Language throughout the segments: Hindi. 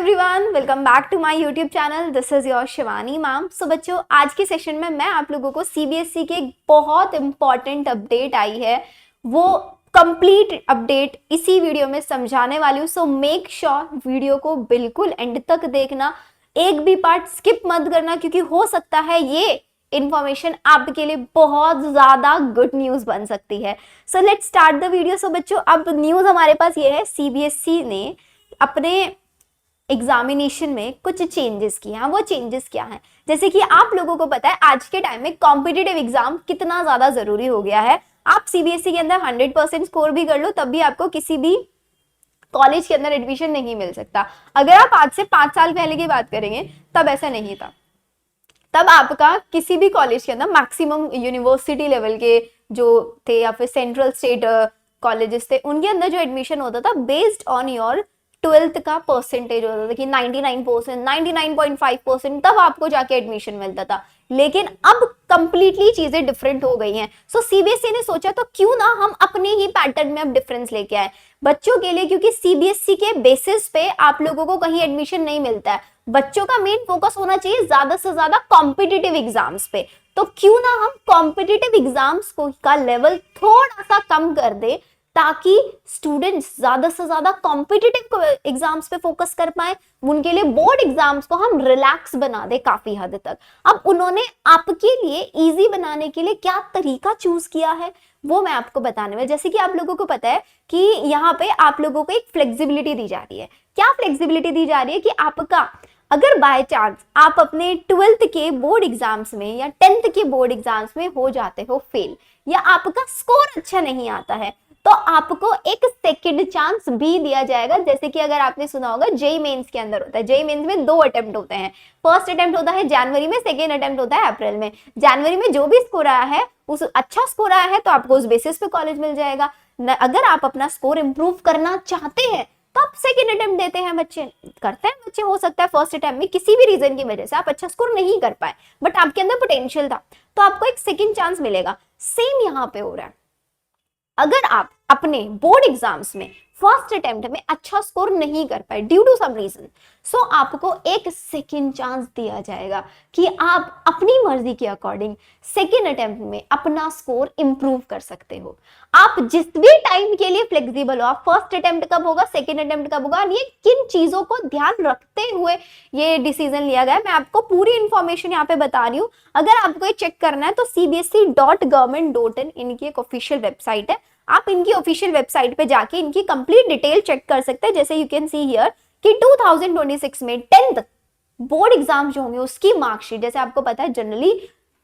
Everyone, welcome back to my YouTube channel. This is your Shivani ma'am. So बच्चों, आज के सेशन में मैं आप लोगों को सीबीएसई की एक बहुत इंपॉर्टेंट अपडेट आई है, वो कंप्लीट अपडेट इसी वीडियो में समझाने वाली हूँ। सो मेक श्योर वीडियो को बिल्कुल एंड तक देखना, एक भी पार्ट स्किप मत करना, क्योंकि हो सकता है ये इंफॉर्मेशन आपके लिए बहुत ज्यादा गुड न्यूज बन सकती है। So let's start the video. So बच्चों, अब न्यूज हमारे पास ये है, सीबीएसई ने अपने एग्जामिनेशन में कुछ चेंजेस किए हैं। वो चेंजेस क्या हैं? जैसे कि आप लोगों को पता है आज के टाइम में कॉम्पिटिटिव एग्जाम कितना ज्यादा जरूरी हो गया है। आप सीबीएसई के अंदर 100% स्कोर भी कर लो, तब भी आपको किसी भी कॉलेज के अंदर एडमिशन नहीं मिल सकता। अगर आप आज से 5 साल पहले की बात करेंगे तब ऐसा नहीं था। तब आपका किसी भी कॉलेज के अंदर मैक्सिमम यूनिवर्सिटी लेवल के जो थे या फिर सेंट्रल स्टेट कॉलेजेस थे, उनके अंदर जो एडमिशन होता था बेस्ड ऑन योर 12th का परसेंटेज होता था कि 99%, 99.5%, तब आपको जाके एडमिशन मिलता था। लेकिन अब कंप्लीटली चीजें डिफरेंट हो गई हैं। सो सीबीएसई ने सोचा तो क्यों ना हम अपने ही पैटर्न में अब डिफरेंस लेके आए बच्चों के लिए, क्योंकि सीबीएसई के बेसिस पे आप लोगों को कहीं एडमिशन नहीं मिलता है। बच्चों का मेन फोकस होना चाहिए ज्यादा से ज्यादा कॉम्पिटिटिव एग्जाम्स पे। तो क्यों ना हम कॉम्पिटिटिव एग्जाम्स को का लेवल थोड़ा सा कम कर दे, ताकि स्टूडेंट्स ज्यादा से ज्यादा कॉम्पिटिटिव एग्जाम्स पे फोकस कर पाए। उनके लिए बोर्ड एग्जाम्स को हम रिलैक्स बना दे काफी हद तक। अब उन्होंने आपके लिए इजी बनाने के लिए क्या तरीका चूज किया है वो मैं आपको बताने में। जैसे कि आप लोगों को पता है कि यहाँ पे आप लोगों को एक फ्लेक्सिबिलिटी दी जा रही है। क्या फ्लेक्सिबिलिटी दी जा रही है कि आपका अगर बाय चांस आप अपने 12th के बोर्ड एग्जाम्स में या 10th के बोर्ड एग्जाम्स में हो जाते हो फेल, या आपका स्कोर अच्छा नहीं आता है, तो आपको एक सेकंड चांस भी दिया जाएगा। जैसे कि अगर आपने सुना होगा जेईई मेंस के अंदर होता है, जेईई मेंस में 2 अटेम्प्ट होते हैं। फर्स्ट अटेम्प्ट होता है जनवरी में, सेकंड अटेम्प्ट होता है अप्रैल में। जनवरी में जो भी स्कोर आया है, उस अच्छा स्कोर आया है तो आपको उस बेसिस पे कॉलेज मिल जाएगा। अगर आप अपना स्कोर इंप्रूव करना चाहते हैं तो आप सेकंड अटेम्प्ट देते हैं, बच्चे करते हैं। बच्चे हो सकता है फर्स्ट अटेम्प्ट में किसी भी रीजन की वजह से आप अच्छा स्कोर नहीं कर पाए, बट आपके अंदर पोटेंशियल था, तो आपको एक सेकंड चांस मिलेगा। सेम यहाँ पे हो रहा है। अगर आप अपने बोर्ड एग्जाम्स में फर्स्ट अटेम्प्ट में अच्छा स्कोर नहीं कर पाए ड्यू टू सम रीजन, सो आपको एक सेकंड चांस दिया जाएगा कि आप अपनी मर्जी के अकॉर्डिंग सेकंड अटेम्प्ट में अपना स्कोर इंप्रूव कर सकते हो। आप जिस भी टाइम के लिए फ्लेक्सिबल हो, आप फर्स्ट अटेम्प्ट कब होगा, सेकंड अटेम्प्ट कब होगा, ये किन चीजों को ध्यान रखते हुए ये डिसीजन लिया गया है, मैं आपको पूरी इंफॉर्मेशन यहाँ पे बता रही हूँ। अगर आपको ये चेक करना है तो cbse.government.in इनकी एक ऑफिशियल वेबसाइट है। आप इनकी ऑफिशियल वेबसाइट पे जाके इनकी कंप्लीट डिटेल चेक कर सकते हैं। जैसे यू कैन सी हियर कि 2026 में 10th बोर्ड एग्जाम जो होंगे उसकी मार्कशीट, जैसे आपको पता है जनरली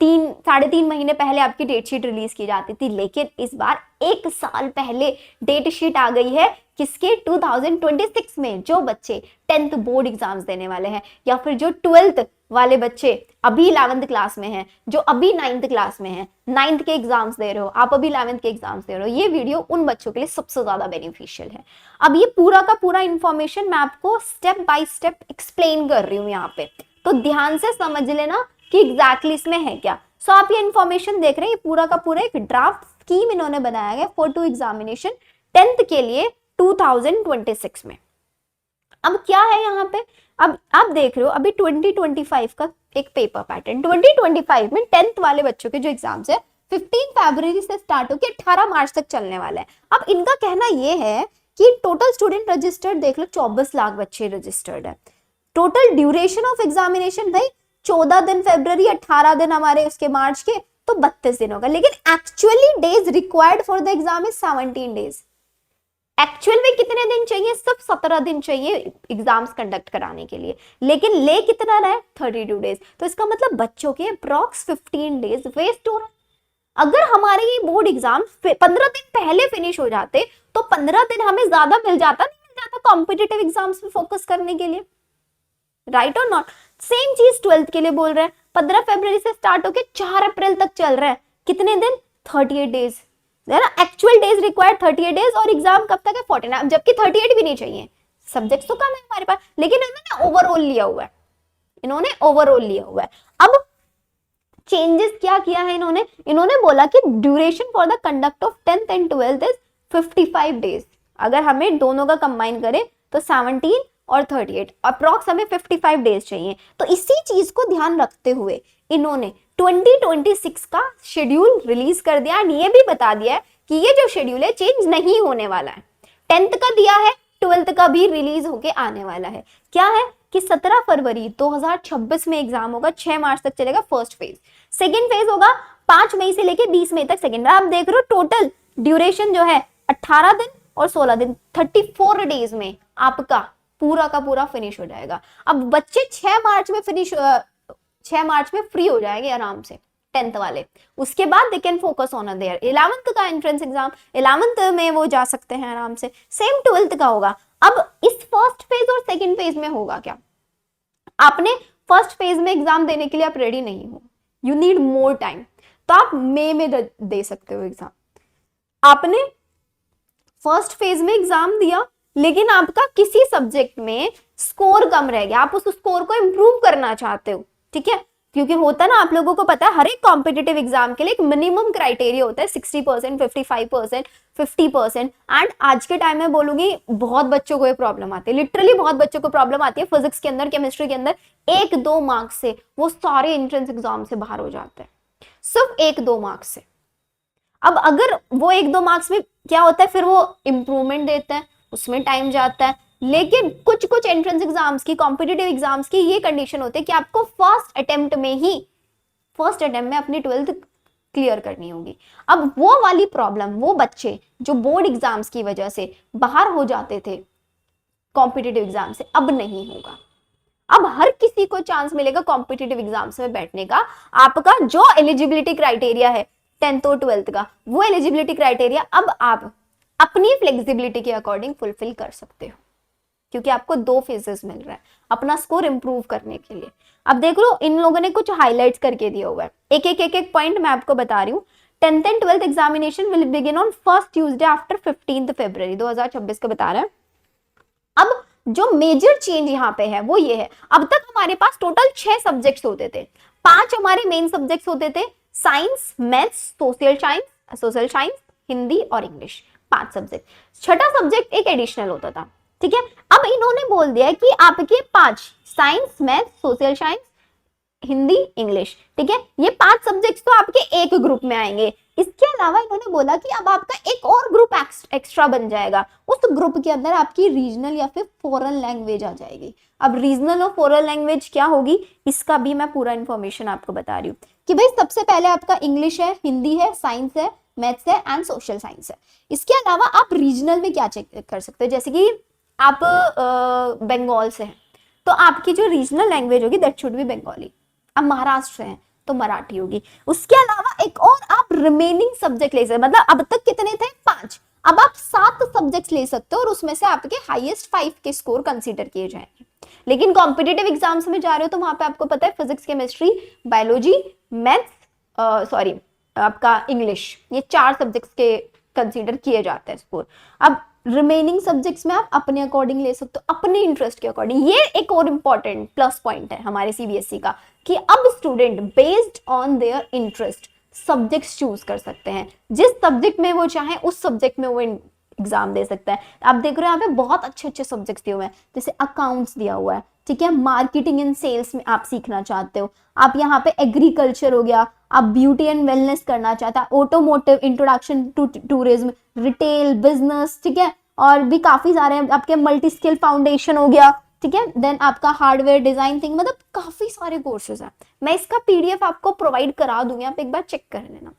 3-3.5 महीने पहले आपकी डेट शीट रिलीज की जाती थी, लेकिन इस बार 1 साल पहले डेट शीट आ गई है। किसके? 2026 में जो बच्चे 10th बोर्ड एग्जाम्स देने वाले हैं, या फिर जो 12th वाले बच्चे अभी 11th क्लास में हैं, जो अभी 9th क्लास में हैं, 9th के एग्जाम्स दे रहे हो, आप अभी 11th के एग्जाम्स दे रहे हो, ये वीडियो उन बच्चों के लिए सबसे ज्यादा बेनिफिशियल है। अब ये पूरा का पूरा इंफॉर्मेशन मैं आपको स्टेप बाय स्टेप एक्सप्लेन कर रही हूँ यहाँ पे, तो ध्यान से समझ लेना कि एग्जैक्टली इसमें है क्या। सो आप ये इंफॉर्मेशन देख रहे हैं, पूरा का पूरा एक ड्राफ्ट स्कीम इन्होंने बनाया है फॉर टू एग्जामिनेशन 10th के लिए 2026 में। अब क्या है यहाँ पे, अब आप देख रहे हो अभी 2025 का एक पेपर पैटर्न। 2025 में 10th वाले बच्चों के जो एग्जाम्स है 15 फरवरी से स्टार्ट होकर 18 मार्च तक चलने वाला है। अब इनका कहना ये है कि टोटल स्टूडेंट रजिस्टर्ड देख लो 24 लाख बच्चे रजिस्टर्ड है। टोटल ड्यूरेशन ऑफ एग्जामिनेशन भाई 14 दिन फरवरी, 18 दिन हमारे उसके मार्च के, तो 32 दिन होगा। लेकिन actually days required for the exam is 17 days. Actual में कितने दिन चाहिए? सब 17 दिन चाहिए एग्जाम्स कंडक्ट कराने के लिए, लेकिन ले कितना रहा है? 32 डेज। तो इसका मतलब बच्चों के अप्रॉक्स 15 डेज वेस्ट हो रहा है। अगर हमारे ये बोर्ड एग्जाम 15 दिन पहले फिनिश हो जाते तो 15 दिन हमें ज्यादा मिल जाता, नहीं मिल जाता कॉम्पिटिटिव एग्जाम्स में फोकस करने के लिए, राइट और नॉट? सेम चीज 12th के लिए बोल रहे हैं। 15 फरवरी से स्टार्ट होके 4 अप्रैल तक चल रहा है। कितने दिन? 38 days. Actual days required 38 days, और एग्जाम कब तक है? 49, जबकि 38 भी नहीं चाहिए। सब्जेक्ट्स तो कम है हमारे पास, लेकिन इन्होंने ओवरऑल लिया हुआ है। इन्होंने ओवरऑल लिया हुआ है। अब चेंजेस क्या किया है इन्होंने बोला कि duration for the conduct of 10th and 12th is 55 days. अगर हमें दोनों का कंबाइन करें तो 17 और 38, अप्रॉक्स हमें 55 डेज चाहिए। तो इसी चीज को ध्यान रखते हुए इन्होंने 2026 का शेड्यूल रिलीज कर दिया एंड ये भी बता दिया है कि ये जो शेड्यूल है चेंज नहीं होने वाला है। 10th का दिया है, 12th का भी रिलीज होके आने वाला है। क्या है कि 17 फरवरी 2026 में एग्जाम होगा, 6 मार्च तक चलेगा फर्स्ट फेज। सेकेंड फेज होगा 5 मई से लेके 20 मई तक सेकेंड। आप देख रहे हो टोटल ड्यूरेशन जो है 18 दिन और 16 दिन, 34 डेज में आपका पूरा का पूरा फिनिश हो जाएगा। अब बच्चे 6 मार्च में 6 मार्च में फ्री हो जाएंगे आराम से 10th वाले। उसके बाद they can focus on their 11th का एंट्रेंस एग्जाम, 11th में वो जा सकते हैं आराम से। सेम 12th का होगा। अब इस फर्स्ट फेज और सेकंड फेज में होगा क्या, आपने फर्स्ट फेज में एग्जाम देने के लिए आप रेडी नहीं हो, यू नीड मोर टाइम, तो आप मई में दे सकते हो एग्जाम। आपने फर्स्ट फेज में एग्जाम दिया लेकिन आपका किसी सब्जेक्ट में स्कोर कम रह गया, आप उस स्कोर को इंप्रूव करना चाहते हो, ठीक है, क्योंकि होता है ना, आप लोगों को पता है हर एक कॉम्पिटिटिव एग्जाम के लिए एक मिनिमम क्राइटेरिया होता है 60%, 55%, 50%। एंड आज के टाइम में बोलूंगी बहुत बच्चों को ये प्रॉब्लम आती है, लिटरली बहुत बच्चों को प्रॉब्लम आती है फिजिक्स के अंदर, केमिस्ट्री के अंदर 1-2 मार्क्स से वो सारे एंट्रेंस एग्जाम से बाहर हो जाते हैं, सिर्फ 1-2 मार्क्स से। अब अगर वो 1-2 मार्क्स में क्या होता है, फिर वो इंप्रूवमेंट देते हैं, उसमें टाइम जाता है। लेकिन कुछ कुछ एंट्रेंस एग्जाम्स की, कॉम्पिटिटिव एग्जाम्स की ये कंडीशन होती है कि आपको फर्स्ट अटेम्प्ट में अपनी 12th क्लियर करनी होगी। अब वो वाली प्रॉब्लम वो बच्चे जो बोर्ड एग्जाम्स की वजह से बाहर हो जाते थे कॉम्पिटिटिव एग्जाम से, अब नहीं होगा। अब हर किसी को चांस मिलेगा कॉम्पिटिटिव एग्जाम्स में बैठने का। आपका जो एलिजिबिलिटी क्राइटेरिया है 10th और 12th का, वो एलिजिबिलिटी क्राइटेरिया अब आप अपनी फ्लेक्सिबिलिटी के अकॉर्डिंग फुलफिल कर सकते हो, क्योंकि आपको 2 फेजेस मिल रहा है अपना स्कोर इंप्रूव करने के लिए। अब देख लो, इन लोगों ने कुछ हाइलाइट्स करके दिया हुआ है, एक पॉइंट मैं आपको बता रही हूँ। 10th and 12th examination will begin on first Tuesday after 15th फरवरी 2026 का बता रहा है। अब जो मेजर चेंज यहाँ पे है वो ये है, अब तक हमारे पास टोटल 6 सब्जेक्ट्स होते थे, 5 हमारे मेन सब्जेक्ट्स होते थे, science, maths, social science, Hindi और इंग्लिश, 5 सब्जेक्ट। छठा सब्जेक्ट एक एडिशनल होता था, ठीक है। अब इन्होंने बोल दिया कि आपके 5 science, maths, social science, Hindi, English, ठीक है, ये 5 सब्जेक्ट्स तो आपके एक ग्रुप में आएंगे। इसके अलावा इन्होंने बोला कि अब आपका एक और ग्रुप एक्स्ट्रा बन जाएगा, उस ग्रुप के अंदर आपकी रीजनल या फिर फॉरेन लैंग्वेज आ जाएगी। अब रीजनल और फॉरेन लैंग्वेज क्या होगी, इसका भी मैं पूरा इंफॉर्मेशन आपको बता रही हूँ कि भाई सबसे पहले आपका इंग्लिश है, हिंदी है, साइंस है, मैथ्स है एंड सोशल साइंस है। इसके अलावा आप रीजनल में क्या चेक कर सकते हो, जैसे कि आप बंगाल से हैं तो आपकी जो रीजनल लैंग्वेज होगी दैट शुड बी बंगाली। अब महाराष्ट्र से हैं तो मराठी होगी। उसके अलावा एक और आप रिमेनिंग सब्जेक्ट ले सकते, मतलब अब तक कितने थे 5, अब आप 7 सब्जेक्ट्स ले सकते हो और उसमें से आपके हाईएस्ट 5 के स्कोर कंसीडर किए जाएंगे। लेकिन कॉम्पिटिटिव एग्जाम्स में जा रहे हो तो वहां पे आपको पता है फिजिक्स, केमिस्ट्री, बायोलॉजी, मैथ्स, आपका इंग्लिश, ये 4 सब्जेक्ट्स के कंसीडर किए जाते हैं स्कोर। अब रिमेनिंग सब्जेक्ट्स में आप अपने अकॉर्डिंग ले सकते हो, अपने इंटरेस्ट के अकॉर्डिंग। ये एक और इम्पॉर्टेंट प्लस पॉइंट है हमारे सीबीएसई का कि अब student based on their interest subjects choose कर सकते हैं, जिस सब्जेक्ट में वो चाहे उस सब्जेक्ट में वो एग्जाम दे सकता है। आप देख रहे हो यहाँ पे बहुत अच्छे अच्छे सब्जेक्ट्स दिए हुए हैं, जैसे अकाउंट्स दिया हुआ है, ठीक है, मार्केटिंग एंड सेल्स में आप सीखना चाहते हो, आप यहाँ पे एग्रीकल्चर हो गया, आप ब्यूटी एंड वेलनेस करना चाहता है, automotive, introduction to tourism, retail, business, ठीक है, और भी काफी सारे आपके मल्टी स्किल फाउंडेशन हो गया, ठीक है, देन आपका हार्डवेयर डिजाइन थिंग, मतलब काफी सारे कोर्सेज हैं। मैं इसका पीडीएफ आपको प्रोवाइड करा दूंगी, आप एक बार चेक कर लेना।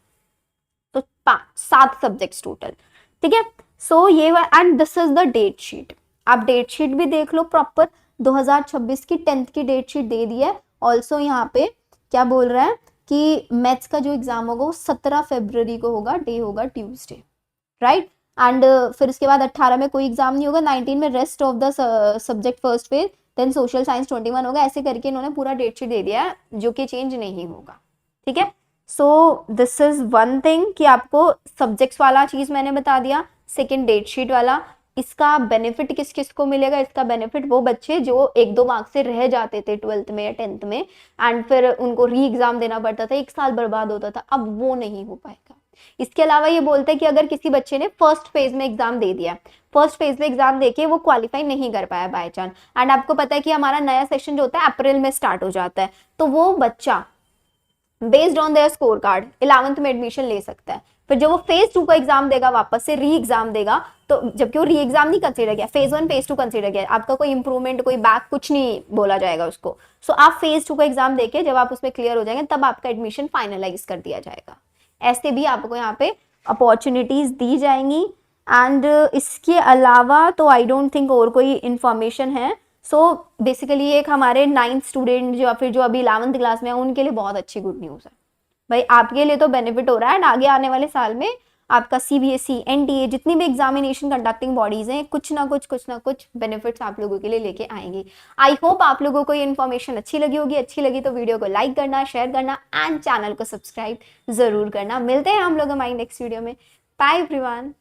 तो 7 सब्जेक्ट्स टोटल, ठीक है। सो ये and this is the date sheet, आप डेट शीट भी देख लो प्रॉपर। 2026 की 10th की डेट शीट दे दी है। ऑल्सो यहाँ पे क्या बोल रहा है कि मैथ्स का जो एग्जाम होगा वो 17 फरवरी को होगा, डे होगा ट्यूसडे, राइट। एंड फिर इसके बाद 18 में कोई एग्जाम नहीं होगा, 19 में rest of the subject first phase, then social science 21 होगा। ऐसे करके इन्होंने पूरा डेट शीट दे दिया है जो कि चेंज नहीं होगा, ठीक है। So this is one thing कि आपको सब्जेक्ट्स वाला चीज मैंने बता दिया। सेकेंड डेट शीट वाला, इसका बेनिफिट किस किस को मिलेगा, इसका बेनिफिट वो बच्चे जो 1-2 मार्क्स से रह जाते थे 12th में या 10th में एंड फिर उनको री एग्जाम देना पड़ता था, 1 साल बर्बाद होता था, अब वो नहीं हो पाएगा। इसके अलावा ये बोलते हैं कि अगर किसी बच्चे ने फर्स्ट फेज में एग्जाम दे दिया, फर्स्ट फेज में एग्जाम देके वो क्वालिफाई नहीं कर पाया बाय चांस, एंड आपको पता है कि हमारा नया सेशन जो होता है अप्रैल में स्टार्ट हो जाता है, तो वो बच्चा based on their score card 11th में एडमिशन ले सकता है। फिर जब वो फेज 2 का एग्जाम देगा, वापस से री एग्जाम देगा, तो जबकि वो री एग्जाम नहीं कंसीडर किया, फेज 1 फेज 2 कंसीडर किया, आपका कोई इंप्रूवमेंट कोई बैक कुछ नहीं बोला जाएगा उसको। सो आप फेज 2 का एग्जाम देके जब आप उसमें क्लियर हो जाएंगे तब आपका एडमिशन फाइनलाइज कर दिया जाएगा। ऐसे भी आपको यहाँ पे अपॉर्चुनिटीज दी जाएंगी। एंड इसके अलावा तो आई डोंट थिंक और कोई इंफॉर्मेशन है। सो बेसिकली एक हमारे 9th स्टूडेंट जो फिर जो अभी 11th क्लास में है उनके लिए बहुत अच्छी गुड न्यूज़ है भाई, आपके लिए तो बेनिफिट हो रहा है। एंड आगे आने वाले साल में आपका सीबीएसई, एनटीए, जितनी भी एग्जामिनेशन कंडक्टिंग बॉडीज हैं, कुछ ना कुछ बेनिफिट्स आप लोगों के लिए लेके आएंगी। आई होप आप लोगों को ये इन्फॉर्मेशन अच्छी लगी होगी। अच्छी लगी तो वीडियो को लाइक करना, शेयर करना एंड चैनल को सब्सक्राइब जरूर करना। मिलते हैं हम लोग हमारी नेक्स्ट वीडियो में। Bye everyone.